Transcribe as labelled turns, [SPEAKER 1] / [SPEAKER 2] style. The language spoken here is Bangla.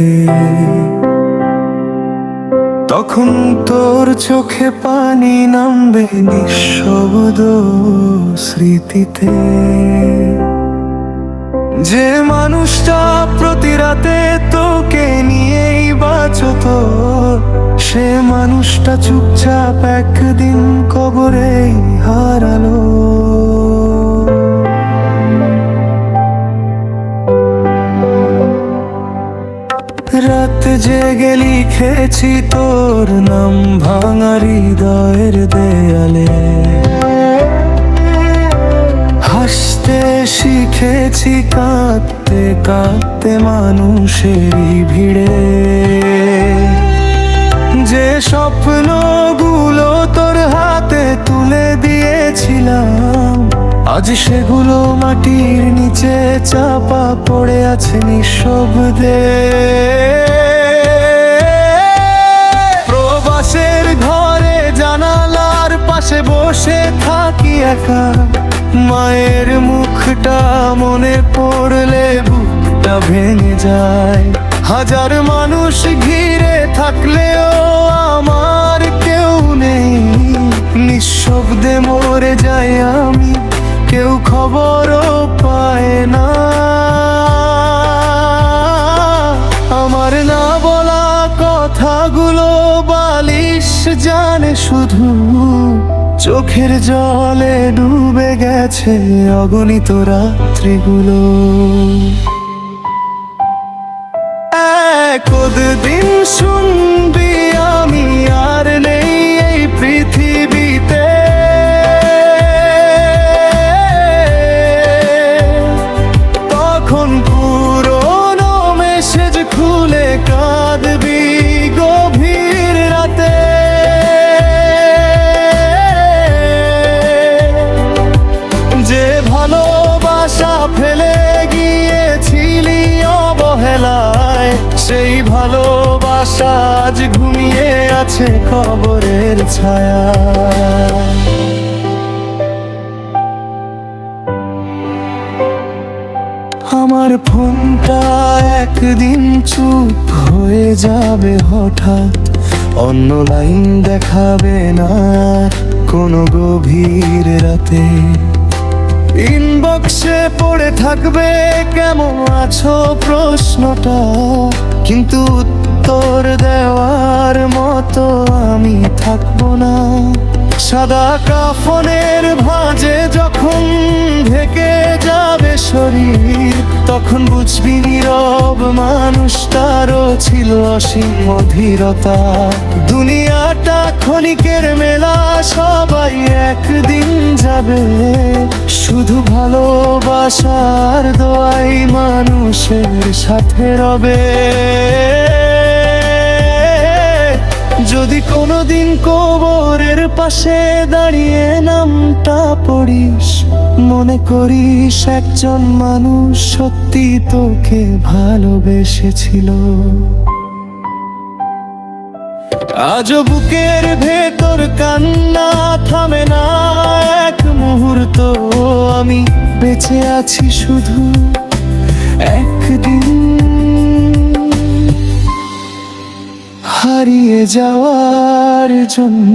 [SPEAKER 1] রাতে, তখন তোর চোখে পানি নামবে নিঃশব্দ স্মৃতিতে। যে মানুষটা প্রতি রাতে তোকে নিয়েই বাঁচত, সে মানুষটা চুপচাপ একদিন কবরেই হারালো। রাত জেগে লিখেছি তোর নাম ভাঙা হৃদয়ের দেয়ালে, হাসতে শিখেছি কাঁদতে কাঁদতে মানুষেরই ভিড়ে। যে স্বপ্নগুলো তোর হাতে তুলে দিয়েছিলাম, আজ সেগুলো মাটির নিচে চাপা পড়ে আছে নিঃশব্দে। প্রবাসের ঘরে জানালার পাশে বসে থাকি একা, মায়ের মুখটা মনে পড়লে বুকটা ভেঙে যায়। হাজার মানুষ ঘিরে থাকলেও আমার কেউ নেই, নিঃশব্দে মরে যাই আমি, কেউ খবরও পায় না। আমার না বলা কথাগুলো বালিশ জানে শুধু, চোখের জলে ডুবে গেছে অগণিত রাত্রিগুলো। কতদিন শুনবি আমি আর নেই এই পৃথিবীতে, তখন পুরনো মেসেজ খুলে কাঁদবি গভীর রাতে। যে ভালোবাসা ফেলে গিয়েছিলি অবহেলায়, সেই ভালোবাসা আজ ঘুমিয়ে আছে কবরের ছায়া। আমার ফোনটা একদিন চুপ হয়ে যাবে হঠাৎ, অন্য লাইন দেখাবে না কোনো গভীর রাতে। ইনবক্সে পড়ে থাকবে কেমন আছো প্রশ্নটা, কিন্তু উত্তর দেওয়ার মতো আমি থাকবো না। সাদা কাফনের ভাঁজে যখন ঢেকে যাবে শরীর, তখন বুঝবি নীরব মানুষটারও ছিল অসীম অধীরতা। দুনিয়াটা ক্ষণিকের মেলা, সবাই একদিন যাবে, শুধু ভালোবাসার দোয়াই মানুষের সাথে রবে। যদি কোনোদিন কবরের পাশে দাঁড়িয়ে নামটা পড়িস, মনে করিস একজন মানুষ সত্যি তোকে ভালোবেসেছিল। আজও বুকের ভেতর কান্না থামে না এক মুহূর্ত, আমি বেঁচে আছি শুধু একদিন হারিয়ে যাওয়ার জন্য।